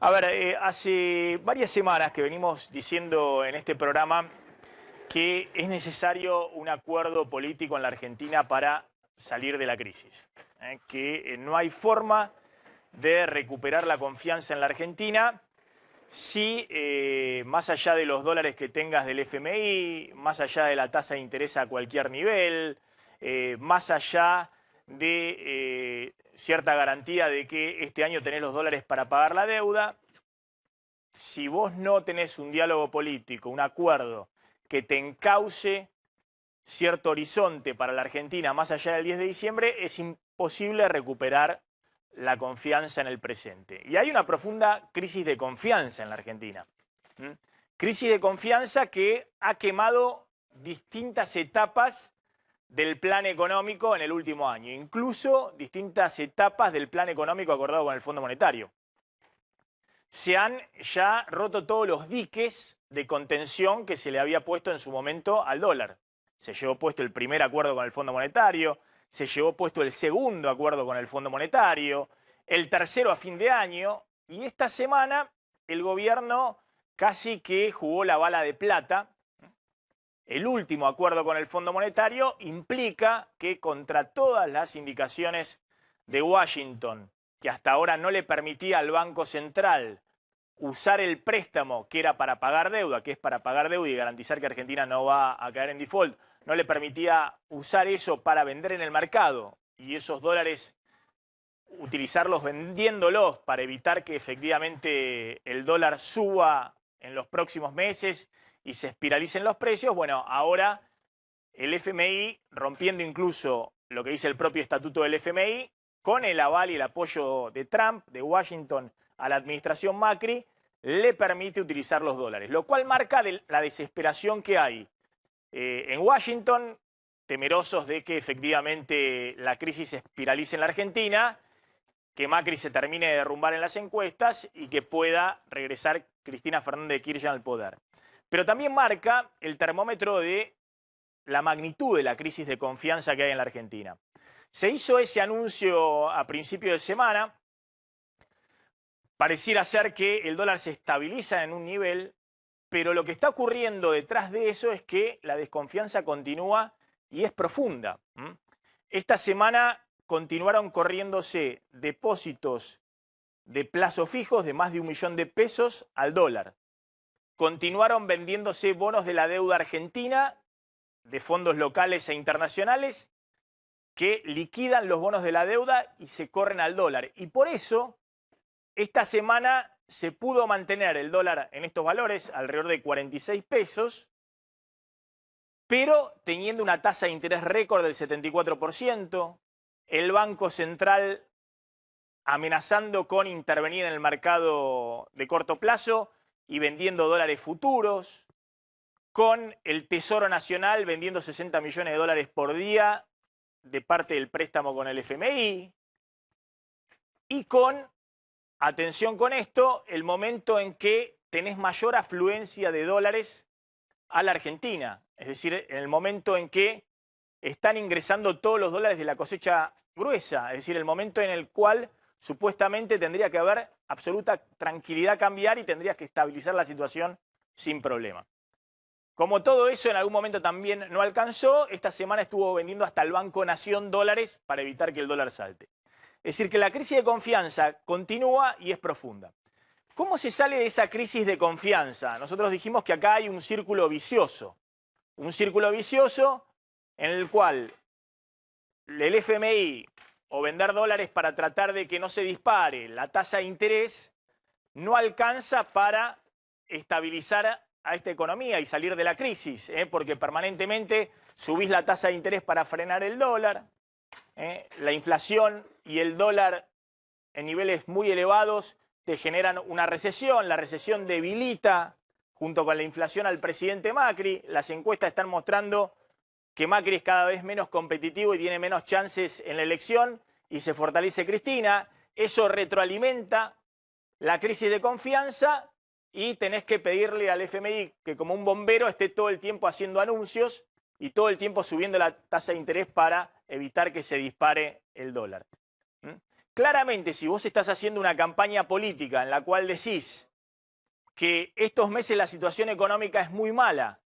A ver, hace varias semanas que venimos diciendo en este programa que es necesario un acuerdo político en la Argentina para salir de la crisis. Que no hay forma de recuperar la confianza en la Argentina si, más allá de los dólares que tengas del FMI, más allá de la tasa de interés a cualquier nivel, más allá de cierta garantía de que este año tenés los dólares para pagar la deuda, si vos no tenés un diálogo político, un acuerdo que te encauce cierto horizonte para la Argentina más allá del 10 de diciembre, es imposible recuperar la confianza en el presente. Y hay una profunda crisis de confianza en la Argentina. Crisis de confianza que ha quemado distintas etapas del plan económico en el último año, incluso distintas etapas del plan económico acordado con el Fondo Monetario. Se han ya roto todos los diques de contención que se le había puesto en su momento al dólar. Se llevó puesto el primer acuerdo con el Fondo Monetario, se llevó puesto el segundo acuerdo con el Fondo Monetario, el tercero a fin de año, y esta semana el gobierno casi que jugó la bala de plata. El último acuerdo con el Fondo Monetario implica que contra todas las indicaciones de Washington, que hasta ahora no le permitía al Banco Central usar el préstamo que era para pagar deuda, que es para pagar deuda y garantizar que Argentina no va a caer en default, no le permitía usar eso para vender en el mercado y esos dólares utilizarlos vendiéndolos para evitar que efectivamente el dólar suba en los próximos meses y se espiralicen los precios. Bueno, ahora el FMI, rompiendo incluso lo que dice el propio estatuto del FMI, con el aval y el apoyo de Trump, de Washington, a la administración Macri, le permite utilizar los dólares, lo cual marca la desesperación que hay en Washington, temerosos de que efectivamente la crisis se espiralice en la Argentina, que Macri se termine de derrumbar en las encuestas y que pueda regresar Cristina Fernández de Kirchner al poder. Pero también marca el termómetro de la magnitud de la crisis de confianza que hay en la Argentina. Se hizo ese anuncio a principio de semana. Pareciera ser que el dólar se estabiliza en un nivel, pero lo que está ocurriendo detrás de eso es que la desconfianza continúa y es profunda. Esta semana continuaron corriéndose depósitos de plazo fijos de más de 1 millón de pesos al dólar. Continuaron vendiéndose bonos de la deuda argentina, de fondos locales e internacionales, que liquidan los bonos de la deuda y se corren al dólar. Y por eso, esta semana se pudo mantener el dólar en estos valores, alrededor de 46 pesos, pero teniendo una tasa de interés récord del 74%, el Banco Central amenazando con intervenir en el mercado de corto plazo y vendiendo dólares futuros, con el Tesoro Nacional vendiendo 60 millones de dólares por día de parte del préstamo con el FMI, y con, atención con esto, el momento en que tenés mayor afluencia de dólares a la Argentina, es decir, en el momento en que están ingresando todos los dólares de la cosecha gruesa, es decir, el momento en el cual supuestamente tendría que haber absoluta tranquilidad cambiar y tendrías que estabilizar la situación sin problema. Como todo eso en algún momento también no alcanzó, esta semana estuvo vendiendo hasta el Banco Nación dólares para evitar que el dólar salte. Es decir, que la crisis de confianza continúa y es profunda. ¿Cómo se sale de esa crisis de confianza? Nosotros dijimos que acá hay un círculo vicioso en el cual el FMI o vender dólares para tratar de que no se dispare la tasa de interés no alcanza para estabilizar a esta economía y salir de la crisis, porque permanentemente subís la tasa de interés para frenar el dólar, la inflación y el dólar en niveles muy elevados te generan una recesión, la recesión debilita junto con la inflación al presidente Macri, las encuestas están mostrando que Macri es cada vez menos competitivo y tiene menos chances en la elección y se fortalece Cristina, eso retroalimenta la crisis de confianza y tenés que pedirle al FMI que como un bombero esté todo el tiempo haciendo anuncios y todo el tiempo subiendo la tasa de interés para evitar que se dispare el dólar. claramente, si vos estás haciendo una campaña política en la cual decís que estos meses la situación económica es muy mala,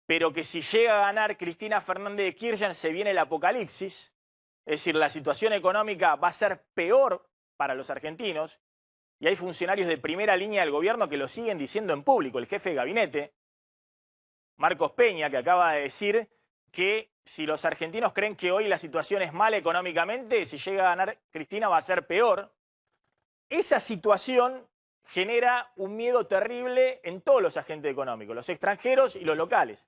pero que si llega a ganar Cristina Fernández de Kirchner se viene el apocalipsis, es decir, la situación económica va a ser peor para los argentinos, y hay funcionarios de primera línea del gobierno que lo siguen diciendo en público. El jefe de gabinete, Marcos Peña, que acaba de decir que si los argentinos creen que hoy la situación es mala económicamente, si llega a ganar Cristina va a ser peor. Esa situación genera un miedo terrible en todos los agentes económicos, los extranjeros y los locales,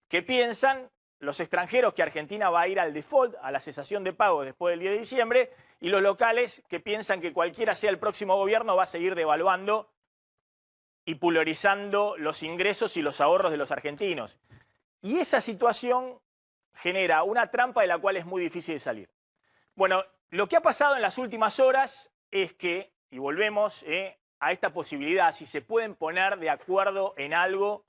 que piensan, los extranjeros, que Argentina va a ir al default, a la cesación de pagos después del 10 de diciembre, y los locales que piensan que cualquiera sea el próximo gobierno va a seguir devaluando y pulverizando los ingresos y los ahorros de los argentinos. Y esa situación genera una trampa de la cual es muy difícil de salir. Bueno, lo que ha pasado en las últimas horas es que, y volvemos a esta posibilidad, si se pueden poner de acuerdo en algo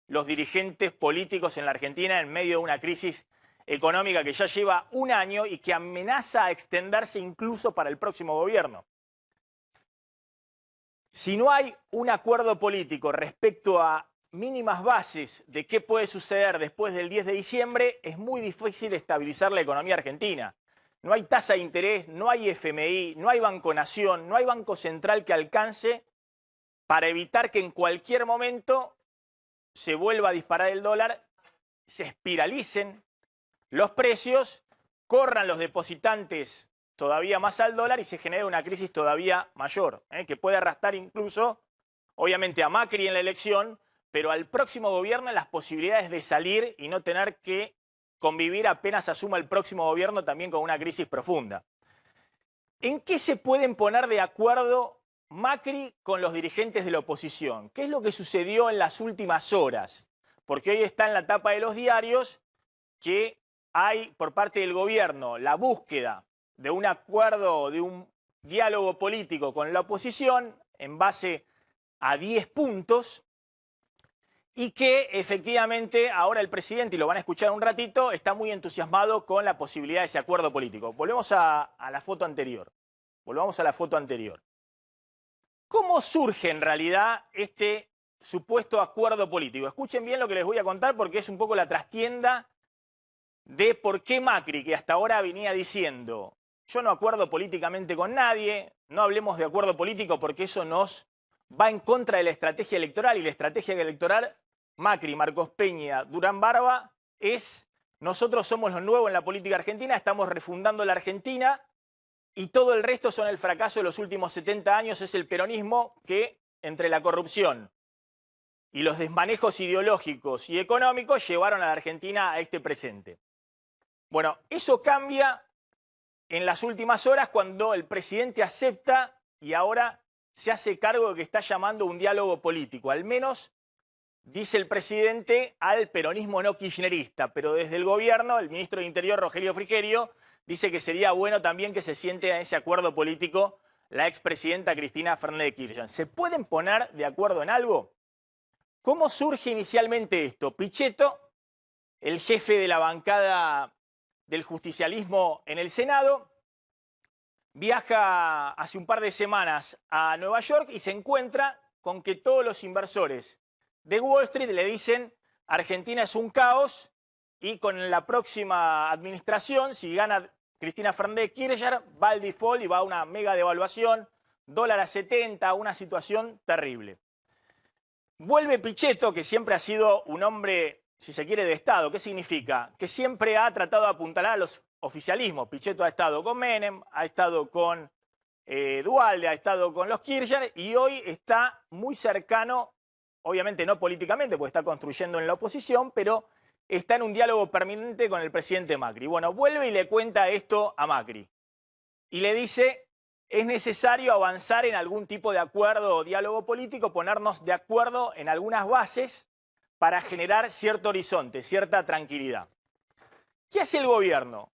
los dirigentes políticos en la Argentina en medio de una crisis económica que ya lleva un año y que amenaza a extenderse incluso para el próximo gobierno. Si no hay un acuerdo político respecto a mínimas bases de qué puede suceder después del 10 de diciembre, es muy difícil estabilizar la economía argentina. No hay tasa de interés, no hay FMI, no hay Banco Nación, no hay Banco Central que alcance para evitar que en cualquier momento se vuelva a disparar el dólar, se espiralicen los precios, corran los depositantes todavía más al dólar y se genera una crisis todavía mayor, que puede arrastrar incluso, obviamente, a Macri en la elección, pero al próximo gobierno en las posibilidades de salir y no tener que convivir apenas asuma el próximo gobierno también con una crisis profunda. ¿En qué se pueden poner de acuerdo Macri con los dirigentes de la oposición? ¿Qué es lo que sucedió en las últimas horas? Porque hoy está en la tapa de los diarios que hay por parte del gobierno la búsqueda de un acuerdo, de un diálogo político con la oposición en base a 10 puntos y que efectivamente ahora el presidente, y lo van a escuchar un ratito, está muy entusiasmado con la posibilidad de ese acuerdo político. Volvemos a la foto anterior. Volvamos a la foto anterior. ¿Cómo surge en realidad este supuesto acuerdo político? Escuchen bien lo que les voy a contar porque es un poco la trastienda de por qué Macri, que hasta ahora venía diciendo yo no acuerdo políticamente con nadie, no hablemos de acuerdo político porque eso nos va en contra de la estrategia electoral, y la estrategia electoral, Macri, Marcos Peña, Durán Barba, es nosotros somos los nuevos en la política argentina, estamos refundando la Argentina y todo el resto son el fracaso de los últimos 70 años, es el peronismo que entre la corrupción y los desmanejos ideológicos y económicos llevaron a la Argentina a este presente. Bueno, eso cambia en las últimas horas cuando el presidente acepta y ahora se hace cargo de que está llamando un diálogo político, al menos, dice el presidente, al peronismo no kirchnerista, pero desde el gobierno, el ministro de Interior, Rogelio Frigerio, dice que sería bueno también que se siente a ese acuerdo político la expresidenta Cristina Fernández de Kirchner. ¿Se pueden poner de acuerdo en algo? ¿Cómo surge inicialmente esto? Pichetto, el jefe de la bancada del justicialismo en el Senado, viaja hace un par de semanas a Nueva York y se encuentra con que todos los inversores de Wall Street le dicen Argentina es un caos y con la próxima administración, si gana Cristina Fernández de Kirchner, va al default y va a una mega devaluación, dólar a 70, una situación terrible. Vuelve Pichetto, que siempre ha sido un hombre, si se quiere, de Estado. ¿Qué significa? Que siempre ha tratado de apuntalar a los oficialismos. Pichetto ha estado con Menem, ha estado con Duhalde, ha estado con los Kirchner y hoy está muy cercano, obviamente no políticamente, porque está construyendo en la oposición, pero está en un diálogo permanente con el presidente Macri. Bueno, vuelve y le cuenta esto a Macri. Y le dice, es necesario avanzar en algún tipo de acuerdo o diálogo político, ponernos de acuerdo en algunas bases para generar cierto horizonte, cierta tranquilidad. ¿Qué hace el gobierno?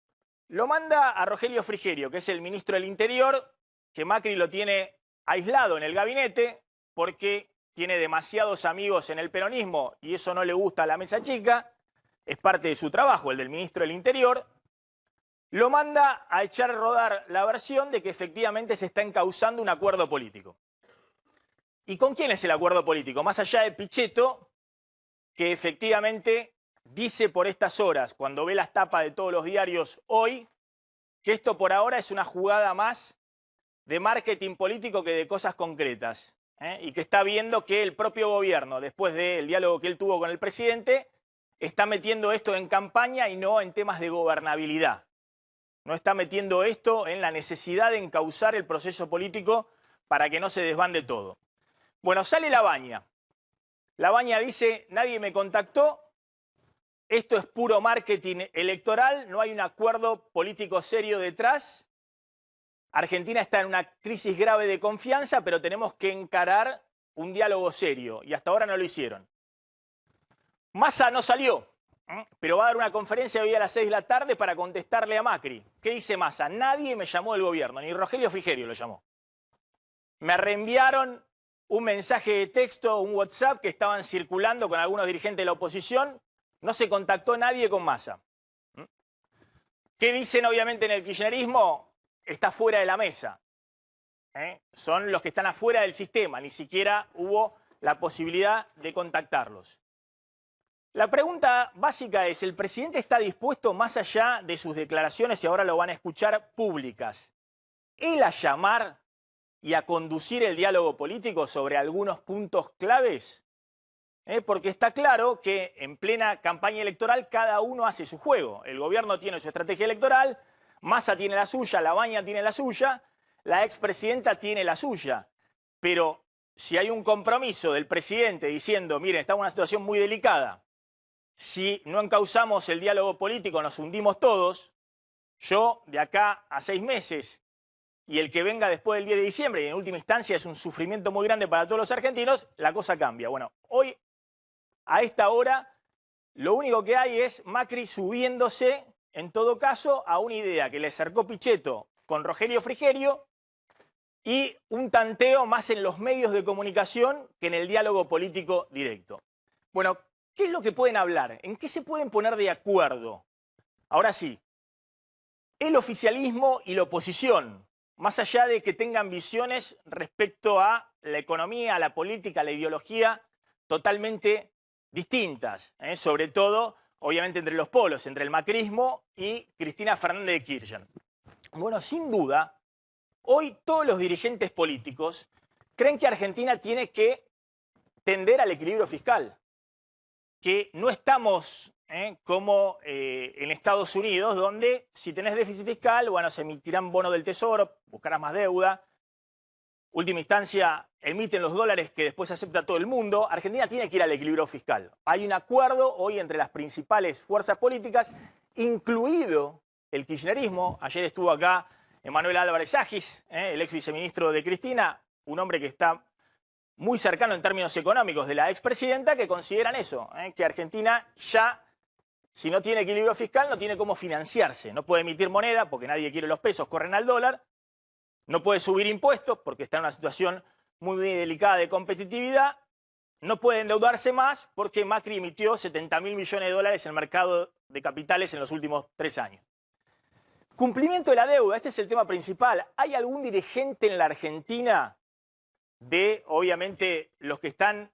Lo manda a Rogelio Frigerio, que es el ministro del Interior, que Macri lo tiene aislado en el gabinete porque tiene demasiados amigos en el peronismo y eso no le gusta a la mesa chica, es parte de su trabajo, el del ministro del Interior. lo manda a echar a rodar la versión de que efectivamente se está encauzando un acuerdo político. ¿Y con quién es el acuerdo político? Más allá de Pichetto, que efectivamente dice por estas horas, cuando ve las tapas de todos los diarios hoy, que esto por ahora es una jugada más de marketing político que de cosas concretas, y que está viendo que el propio gobierno, después del diálogo que él tuvo con el presidente, está metiendo esto en campaña y no en temas de gobernabilidad. No está metiendo esto en la necesidad de encauzar el proceso político para que no se desbande todo. Bueno, sale Labaña. Labaña dice, nadie me contactó, esto es puro marketing electoral, no hay un acuerdo político serio detrás. Argentina está en una crisis grave de confianza, pero tenemos que encarar un diálogo serio, y hasta ahora no lo hicieron. Massa no salió, pero va a dar una conferencia hoy a las 6 de la tarde para contestarle a Macri. ¿Qué dice Massa? Nadie me llamó del gobierno, ni Rogelio Frigerio lo llamó. Me reenviaron un mensaje de texto, un WhatsApp que estaban circulando con algunos dirigentes de la oposición. No se contactó nadie con Massa. ¿Qué dicen obviamente en el kirchnerismo? Está fuera de la mesa. Son los que están afuera del sistema, ni siquiera hubo la posibilidad de contactarlos. La pregunta básica es, ¿el presidente está dispuesto, más allá de sus declaraciones, y ahora lo van a escuchar, públicas, él a llamar y a conducir el diálogo político sobre algunos puntos claves? Porque está claro que en plena campaña electoral cada uno hace su juego. El gobierno tiene su estrategia electoral, Massa tiene la suya, Labaña tiene la suya, la expresidenta tiene la suya. Pero si hay un compromiso del presidente diciendo, miren, estamos en una situación muy delicada, si no encauzamos el diálogo político nos hundimos todos, yo de acá a 6 meses y el que venga después del 10 de diciembre, y en última instancia es un sufrimiento muy grande para todos los argentinos, la cosa cambia. Bueno, hoy, a esta hora, lo único que hay es Macri subiéndose, en todo caso, a una idea que le acercó Pichetto con Rogelio Frigerio y un tanteo más en los medios de comunicación que en el diálogo político directo. Bueno, ¿qué es lo que pueden hablar? ¿En qué se pueden poner de acuerdo? Ahora sí, el oficialismo y la oposición, más allá de que tengan visiones respecto a la economía, a la política, a la ideología, totalmente distintas, sobre todo, obviamente, entre los polos, entre el macrismo y Cristina Fernández de Kirchner. Bueno, sin duda, hoy todos los dirigentes políticos creen que Argentina tiene que tender al equilibrio fiscal, que no estamos como en Estados Unidos, donde si tenés déficit fiscal, bueno, se emitirán bonos del Tesoro, buscarás más deuda, última instancia emiten los dólares que después acepta todo el mundo. Argentina tiene que ir al equilibrio fiscal. Hay un acuerdo hoy entre las principales fuerzas políticas, incluido el kirchnerismo. Ayer estuvo acá Emanuel Álvarez Agis, el ex viceministro de Cristina, un hombre que está muy cercano en términos económicos de la expresidenta, que consideran eso, que Argentina ya, si no tiene equilibrio fiscal, no tiene cómo financiarse. No puede emitir moneda porque nadie quiere los pesos, corren al dólar. No puede subir impuestos porque está en una situación muy delicada de competitividad. No puede endeudarse más porque Macri emitió 70.000 millones de dólares en el mercado de capitales en los últimos 3 años. Cumplimiento de la deuda, este es el tema principal. ¿Hay algún dirigente en la Argentina de, obviamente, los que están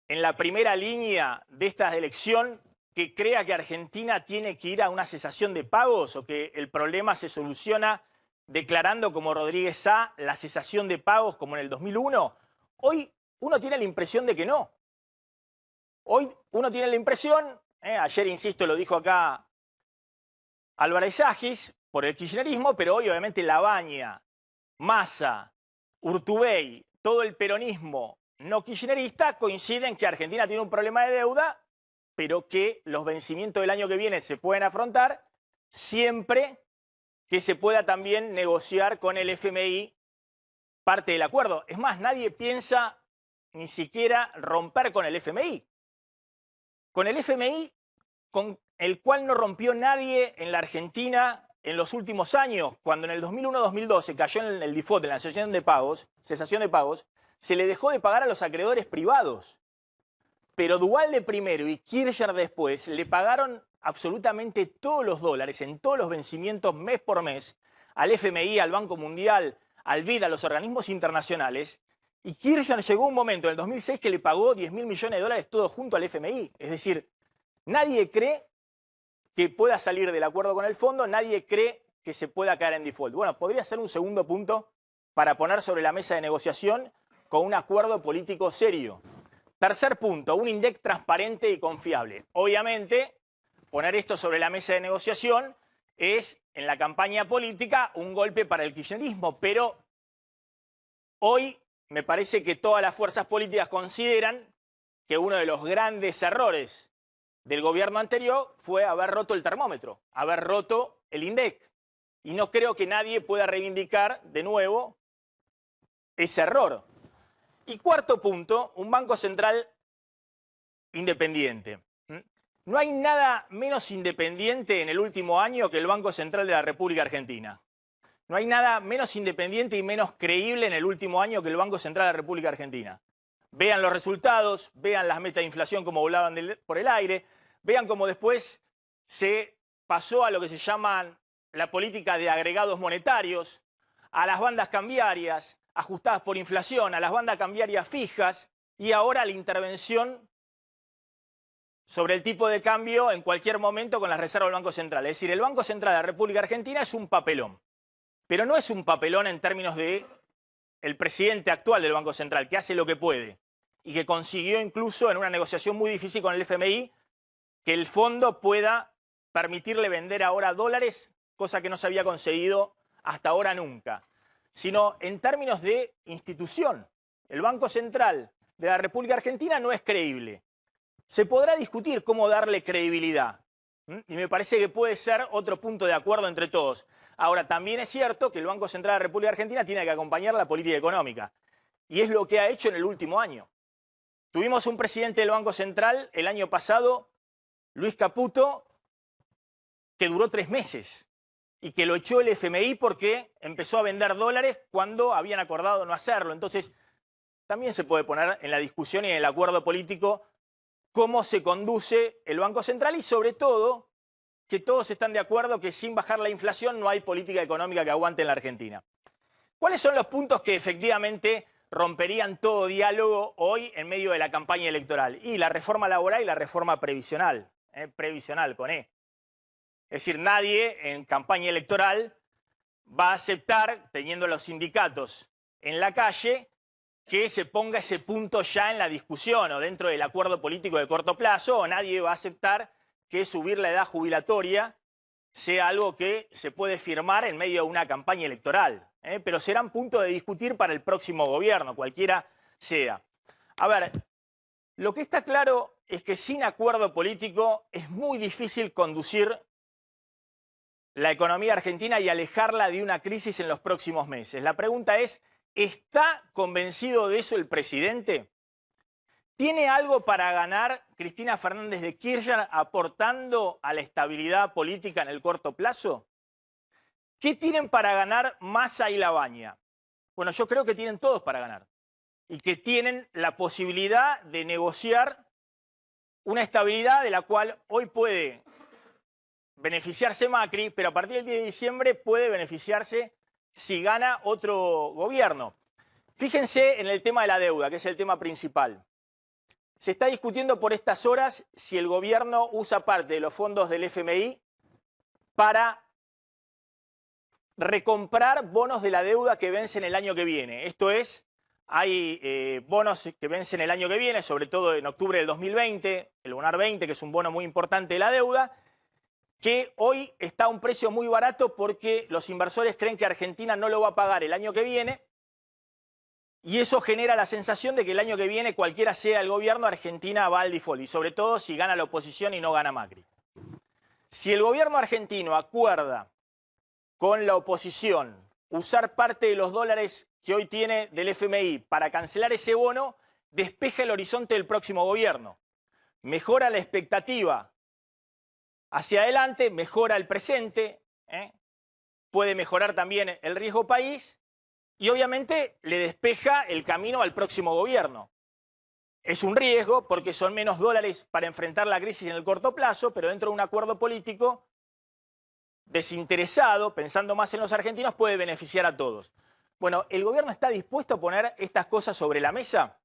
en la primera línea de esta elección que crea que Argentina tiene que ir a una cesación de pagos o que el problema se soluciona declarando como Rodríguez Sá la cesación de pagos como en el 2001? Hoy uno tiene la impresión de que no. Hoy uno tiene la impresión, ayer, insisto, lo dijo acá Álvarez Agis, por el kirchnerismo, pero hoy obviamente Labaña, Massa, Urtubey, todo el peronismo no kirchnerista coinciden en que Argentina tiene un problema de deuda, pero que los vencimientos del año que viene se pueden afrontar siempre que se pueda también negociar con el FMI parte del acuerdo. Es más, nadie piensa ni siquiera romper con el FMI. Con el FMI, con el cual no rompió nadie en la Argentina en los últimos años, cuando en el 2001-2002 se cayó en el default, en la cesación de pagos, se le dejó de pagar a los acreedores privados. Pero Duhalde primero y Kirchner después le pagaron absolutamente todos los dólares en todos los vencimientos mes por mes al FMI, al Banco Mundial, al BID, a los organismos internacionales. Y Kirchner llegó un momento en el 2006 que le pagó 10.000 millones de dólares todo junto al FMI. Es decir, nadie cree que pueda salir del acuerdo con el fondo, nadie cree que se pueda caer en default. Bueno, podría ser un segundo punto para poner sobre la mesa de negociación con un acuerdo político serio. Tercer punto, un INDEC transparente y confiable. Obviamente, poner esto sobre la mesa de negociación es, en la campaña política, un golpe para el kirchnerismo, pero hoy me parece que todas las fuerzas políticas consideran que uno de los grandes errores del gobierno anterior fue haber roto el termómetro, haber roto el INDEC. Y no creo que nadie pueda reivindicar de nuevo ese error. Y cuarto punto, un Banco Central independiente. No hay nada menos independiente en el último año que el Banco Central de la República Argentina. No hay nada menos independiente y menos creíble en el último año que el Banco Central de la República Argentina. Vean los resultados, vean las metas de inflación como volaban por el aire, vean cómo después se pasó a lo que se llaman la política de agregados monetarios, a las bandas cambiarias ajustadas por inflación, a las bandas cambiarias fijas y ahora a la intervención sobre el tipo de cambio en cualquier momento con las reservas del Banco Central. Es decir, el Banco Central de la República Argentina es un papelón, pero no es un papelón en términos de el presidente actual del Banco Central, que hace lo que puede y que consiguió incluso en una negociación muy difícil con el FMI que el fondo pueda permitirle vender ahora dólares, cosa que no se había conseguido hasta ahora nunca, sino en términos de institución. El Banco Central de la República Argentina no es creíble. Se podrá discutir cómo darle credibilidad, y me parece que puede ser otro punto de acuerdo entre todos. Ahora, también es cierto que el Banco Central de la República Argentina tiene que acompañar la política económica, y es lo que ha hecho en el último año. Tuvimos un presidente del Banco Central el año pasado, Luis Caputo, que duró 3 meses y que lo echó el FMI porque empezó a vender dólares cuando habían acordado no hacerlo. Entonces, también se puede poner en la discusión y en el acuerdo político cómo se conduce el Banco Central y sobre todo que todos están de acuerdo que sin bajar la inflación no hay política económica que aguante en la Argentina. ¿Cuáles son los puntos que efectivamente romperían todo diálogo hoy en medio de la campaña electoral? Y la reforma laboral y la reforma previsional, previsional con E. Es decir, nadie en campaña electoral va a aceptar, teniendo los sindicatos en la calle, que se ponga ese punto ya en la discusión o dentro del acuerdo político de corto plazo, o nadie va a aceptar que subir la edad jubilatoria sea algo que se puede firmar en medio de una campaña electoral. Pero serán puntos de discutir para el próximo gobierno, cualquiera sea. A ver, lo que está claro es que sin acuerdo político es muy difícil conducir la economía argentina y alejarla de una crisis en los próximos meses. La pregunta es, ¿está convencido de eso el presidente? ¿Tiene algo para ganar Cristina Fernández de Kirchner aportando a la estabilidad política en el corto plazo? ¿Qué tienen para ganar Massa y Labaña? Bueno, yo creo que tienen todos para ganar y que tienen la posibilidad de negociar una estabilidad de la cual hoy puede beneficiarse Macri, pero a partir del 10 de diciembre puede beneficiarse si gana otro gobierno. Fíjense en el tema de la deuda, que es el tema principal. Se está discutiendo por estas horas si el gobierno usa parte de los fondos del FMI para recomprar bonos de la deuda que vencen el año que viene. Esto es, hay bonos que vencen el año que viene, sobre todo en octubre del 2020, el Bonar 20, que es un bono muy importante de la deuda, que hoy está a un precio muy barato porque los inversores creen que Argentina no lo va a pagar el año que viene y eso genera la sensación de que el año que viene, cualquiera sea el gobierno, Argentina va al default y sobre todo si gana la oposición y no gana Macri. Si el gobierno argentino acuerda con la oposición usar parte de los dólares que hoy tiene del FMI para cancelar ese bono, despeja el horizonte del próximo gobierno, mejora la expectativa hacia adelante, mejora el presente, puede mejorar también el riesgo país y obviamente le despeja el camino al próximo gobierno. Es un riesgo porque son menos dólares para enfrentar la crisis en el corto plazo, pero dentro de un acuerdo político desinteresado, pensando más en los argentinos, puede beneficiar a todos. Bueno, ¿el gobierno está dispuesto a poner estas cosas sobre la mesa?